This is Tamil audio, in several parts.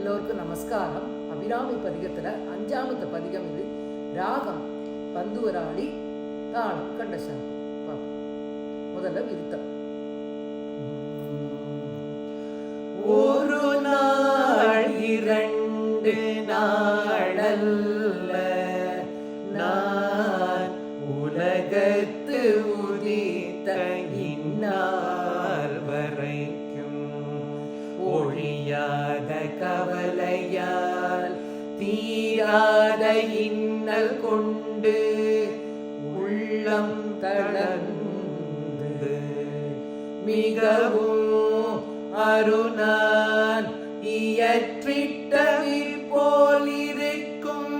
எல்லோருக்கும் நமஸ்காரம். அபிராமி பதிகத்தில் 5வது பதிகம் இது. ராகம் பந்துவராளி, தாளம் கண்டசாமி. பார்ப்போம். முதல்ல விருத்தம். ஒரு நாள் 2 நாளல்ல, நான் உலகத்து உதித்த இந்நாள் வரைக்கும் ஒழியாத கவலையால் தீராத இன்னல் கொண்டு உள்ளம் தளர்ந்து மிகவும் அருணான் இயற்றிட்டவிற் போலிருக்கும்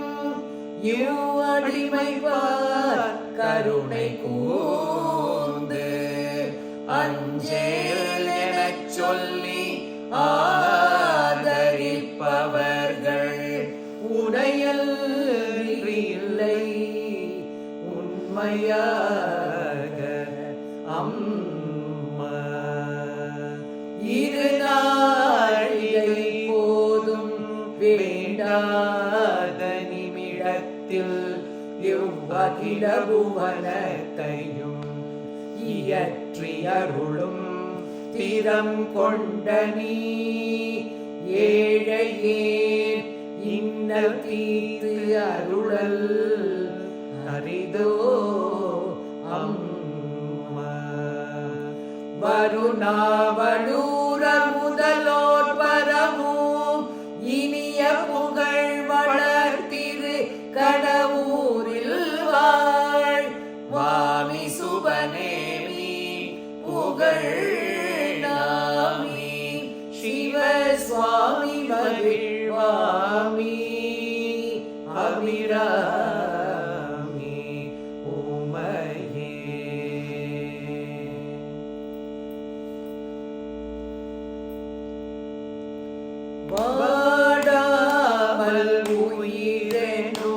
இவ்வடிமைவார் கருணை கூர்ந்து அஞ்சேல் எனச் சொல்லி ஆதரிப்பவர்கள் உடையல் இல்லை உண்மையாக அம்மா. இருநாழிகை போதும் வேண்டாத நிமிடத்தில் இவ்வகில புவனத்தையும் இயற்றி அருளும் திறம் கொண்ட நீ ஏழையே இன்னல் தீர்த்து அருளல் அரிதோ அம்மா. வருணாவளூர முதலோர் பரவும் இனிய புகழ் வளர்த்திரு கடவுரில் வாழ் வாமி சுபநேமி புகழ் நாமி சிவசுவாமி மகிழ்வாமி அபிராமி உமையே. வாடாமல் உயிரெனோ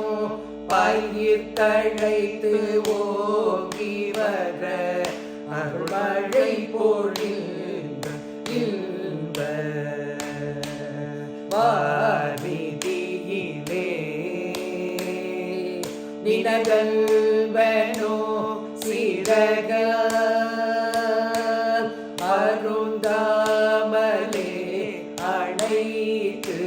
பயிர் தழைத்து ஓங்கி வர அருள்மழை பொழிந்த இன்ப வாரிதியிலே நினகல்வனோ சிறக அருந்தாமலே அணைத்து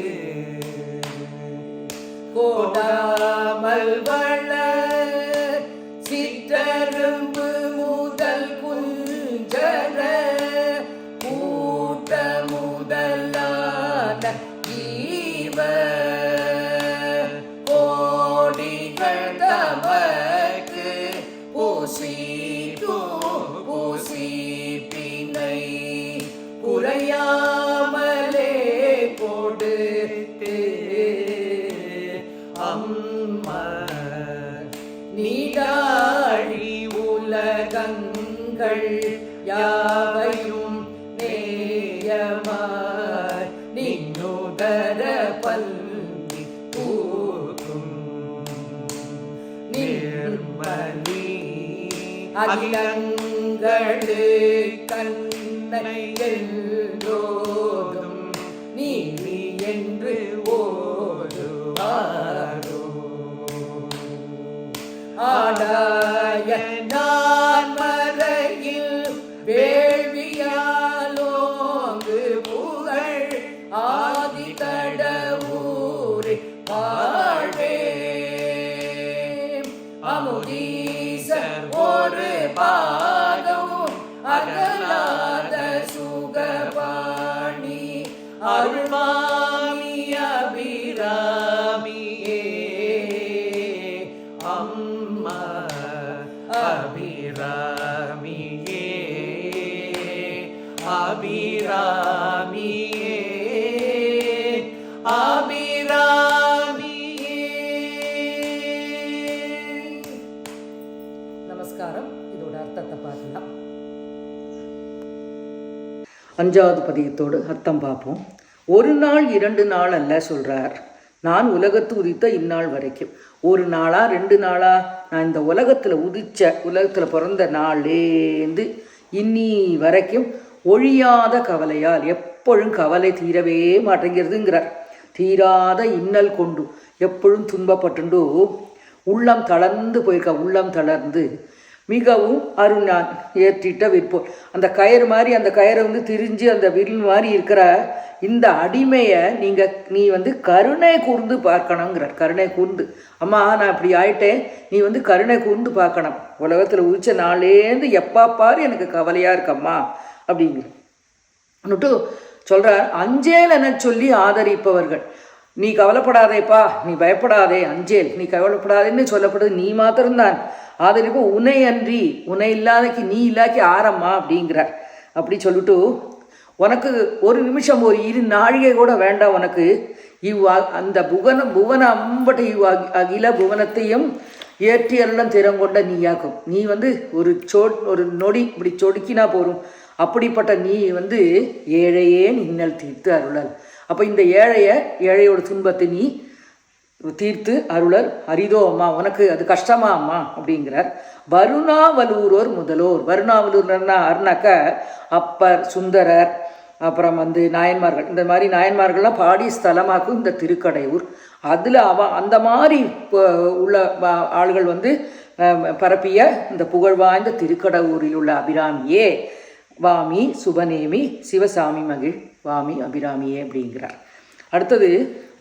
கோடாமல் வளர் சிற்றரும்பு முதல் குஞ்சர கூட்ட முதலான ஈவ கோடிகள் தமக்கு பூசி பிணை குறையாமலே கொடுத்து அம்மா. நீடாழி உலகங்கள் யாவையும் நேயமாய் நின்னுதர பல்லி பூக்கும் நிர்மலி அகிலங்களு கண்ணை எல்லோதும் நீவி என்று ஓடுவாரோ. ஆடாய நான் மறையில் வேள்வியாலோங்கு புகழ் ஆதி தடவூரை வாழ்வே அமுதீசர் ஒரு பாதம் அகலாத சுகபாணி அருள்மாமி அபிராமியே அம்மா அபிராமியே அபிராமியே அபிராமியே. நமஸ்காரம். இதோட அர்த்தத்தை பார்க்கலாம். 5வது பதிகத்தோடு அர்த்தம் பார்ப்போம். ஒரு நாள் 2 நாள் அல்ல சொல்றார். நான் உலகத்து உதித்த இந்நாள் வரைக்கும். ஒரு நாளா 2 நாளா? நான் இந்த உலகத்தில் பிறந்த நாள்லேருந்து இன்னி வரைக்கும் ஒழியாத கவலையால் எப்பொழுதும் கவலை தீரவே மாட்டேங்கிறதுங்கிறார். தீராத இன்னல் கொண்டு எப்பொழுதும் துன்பப்பட்டுண்டு உள்ளம் தளர்ந்து போயிருக்கா. உள்ளம் தளர்ந்து மிகவும் அருணான் ஏற்றிட்ட விற்போர். அந்த கயிறு மாதிரி அந்த கயிறை வந்து திரிஞ்சு அந்த வில் மாதிரி இருக்கிற இந்த அடிமையை நீ வந்து கருணை கூர்ந்து பார்க்கணுங்கிறார். கருணை கூர்ந்து, அம்மா நான் இப்படி ஆயிட்டேன், நீ வந்து கருணை கூர்ந்து பார்க்கணும். உலகத்தில் உதிச்ச நாளேந்து எப்பா பாரு எனக்கு கவலையாக இருக்கம்மா அப்படிங்கிற சொல்கிறார். அஞ்சேல் என சொல்லி ஆதரிப்பவர்கள், நீ கவலைப்படாதேப்பா, நீ பயப்படாதே, அஞ்சேல் நீ கவலைப்படாதேன்னு சொல்லப்படுது. நீ மாத்திரம்தான் ஆதரிப்பு, உன்னை அன்றி உன்னை இல்லாதக்கு நீ இல்லாக்கி ஆரம்மா அப்படிங்கிறார். அப்படி சொல்லிட்டு உனக்கு ஒரு நிமிஷம் ஒரு 2 நாழிகை கூட வேண்டாம் உனக்கு. அந்த புவன அம்பட்ட அகில புவனத்தையும் ஏற்றி அருளம் திறங்கொண்ட நீயாக்கும். நீ வந்து ஒரு நொடி இப்படி சொடுக்கினா போரும். அப்படிப்பட்ட நீ வந்து ஏழையே இன்னல் தீர்த்து அருளல். அப்போ இந்த ஏழையோட துன்பத்தை நீ தீர்த்து அருளர் அரிதோ அம்மா, உனக்கு அது கஷ்டமா அம்மா அப்படிங்கிறார். வருணாவலூரோர் முதலோர். வருணாவலூர்னா அருணாக்க அப்பர், சுந்தரர், அப்புறம் வந்து நாயன்மார்கள், இந்த மாதிரி நாயன்மார்கள்லாம் பாடி ஸ்தலமாக்கும் இந்த திருக்கடையூர். அதில் அந்த மாதிரி உள்ள ஆள்கள் வந்து பரப்பிய இந்த புகழ் வாய்ந்த திருக்கடையூரில் உள்ள அபிராமியே வாமி சுபநேமி சிவசாமி மகிழ் வாமி அபிராமியே அப்படிங்கிறார். அடுத்தது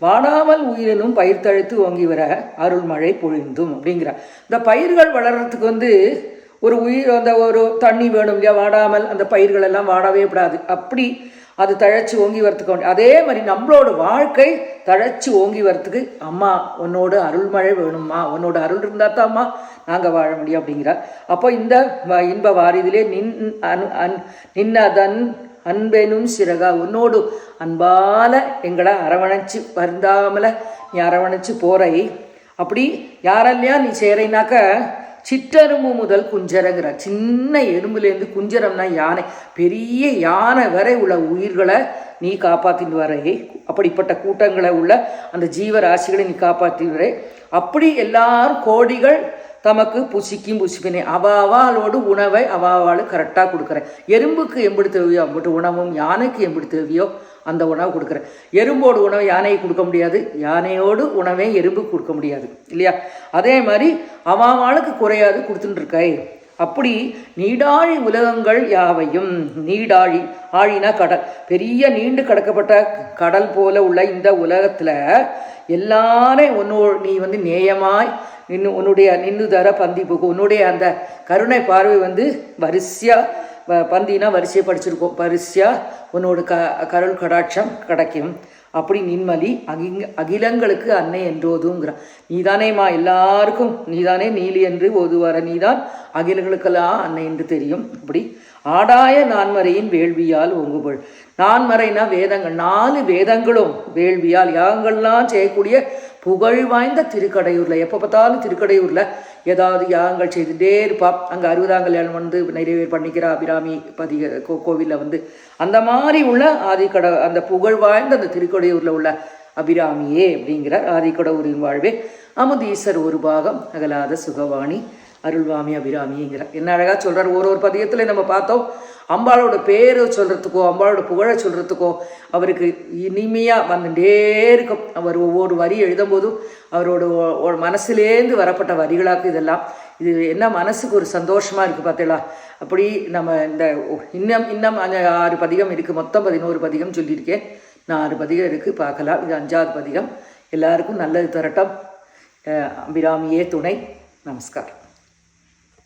வாடாமல் உயிரினும் பயிர் தழைத்து ஓங்கி வர அருள்மழை பொழிந்தும் அப்படிங்கிறார். இந்த பயிர்கள் வளர்கிறதுக்கு வந்து ஒரு உயிர் அந்த ஒரு தண்ணி வேணும் இல்லையா, வாடாமல் அந்த பயிர்கள் எல்லாம் வாடவே கூடாது. அப்படி அது தழைச்சி ஓங்கி வரத்துக்கு அதே மாதிரி நம்மளோட வாழ்க்கை தழைச்சி ஓங்கி வரத்துக்கு அம்மா உன்னோட அருள்மழை வேணும்மா, உன்னோட அருள் இருந்தால் தான் அம்மா நாங்கள் வாழ முடியும் அப்படிங்கிறார். அப்போ இந்த இன்ப வாரிதிலே நின்னதன் அன்பெனும் சிறகா, உன்னோடு அன்பால எங்களை அரவணைச்சு வருந்தாமல நீ அரவணைச்சு போறை. அப்படி யாரெல்லையா நீ சேரைனாக்க சிற்றெரும்பு முதல் குஞ்சரங்கிற, சின்ன எறும்புலேருந்து குஞ்சரம்னா யானை, பெரிய யானை வரை உள்ள உயிர்களை நீ காப்பாற்றிட்டு வரை. அப்படிப்பட்ட கூட்டங்களை உள்ள அந்த ஜீவராசிகளை நீ காப்பாற்றிட்டு வரை. அப்படி எல்லாரும் கோடிகள் தமக்கு புசிப்பினே அவாவாளோடு உணவை அவாவாளு கரெக்டாக கொடுக்குறேன். எறும்புக்கு எம்பிடி தேவையோ அம்பிட்டு உணவும், யானைக்கு எம்பிடி தேவையோ அந்த உணவு கொடுக்குறேன். எறும்போடு உணவை யானையை கொடுக்க முடியாது, யானையோடு உணவை எறும்புக்கு கொடுக்க முடியாது இல்லையா. அதே மாதிரி அவாவாளுக்கு குறையாது கொடுத்துட்டுருக்காய். அப்படி நீடாழி உலகங்கள் யாவையும், நீடாழி ஆழினா கடல், பெரிய நீண்டு கடக்கப்பட்ட கடல் போல உள்ள இந்த உலகத்தில் எல்லாரையும் நீ வந்து நேயமாய் உன்னுடைய நின்று தர பந்தி போக்கும். உன்னுடைய அந்த கருணை பார்வை வந்து வரிசையாக பந்தினா வரிசையை படிச்சிருக்கோம், வரிசையாக உன்னோட கருள் கடாட்சம் கிடைக்கும். அப்படி நின்மலி அகிலங்களுக்கு அன்னை என்றோதுங்கிறான். நீதானேம்மா எல்லாருக்கும், நீதானே நீலி என்று ஓதுவார, நீதான் அகிலங்களுக்கெல்லாம் அன்னை என்று தெரியும். அப்படி ஆடாய நான்மறையின் வேள்வியால் ஒங்குபொள். நான்மறைனா வேதங்கள், 4 வேதங்களும் வேள்வியால் யாகங்கள்லாம் செய்யக்கூடிய புகழ் வாய்ந்த திருக்கடையூரில், எப்போ பார்த்தாலும் திருக்கடையூரில் ஏதாவது யாகங்கள் செய்துட்டே இருப்பா. அங்கே 60ஆம் கல்யாணம் வந்து நிறைவேறு பண்ணிக்கிறா அபிராமி கோவிலில் வந்து. அந்த மாதிரி உள்ள அந்த புகழ் வாய்ந்த அந்த திருக்கடையூரில் உள்ள அபிராமியே அப்படிங்கிறார். ஆதிக்கடவுரின் வாழ்வே அமுதீசர் ஒரு பாகம் அகலாத சுகவாணி அருள்வாமி அபிராமிங்கிறார். என்ன அழகாக சொல்கிறார். ஒரு பதியத்தில் நம்ம பார்த்தோம், அம்பாளோட பேரை சொல்கிறதுக்கோ அம்பாளோட புகழை சொல்கிறதுக்கோ அவருக்கு இனிமையாக வந்துட்டே இருக்கும். அவர் ஒவ்வொரு வரி எழுதும்போதும் அவரோட மனசுலேருந்து வரப்பட்ட வரிகளாக்கு இதெல்லாம். இது என்ன மனசுக்கு ஒரு சந்தோஷமாக இருக்குது பார்த்தீங்களா. அப்படி நம்ம இந்த இன்னும் 6 பதிகம் இருக்குது, மொத்தம் 11 பதிகம் சொல்லியிருக்கேன். 4 பதிகம் இருக்குது, பார்க்கலாம். இது 5ஆவது பதிகம். எல்லாருக்கும் நல்லது தரட்டும். அபிராமியே துணை. நமஸ்காரம்.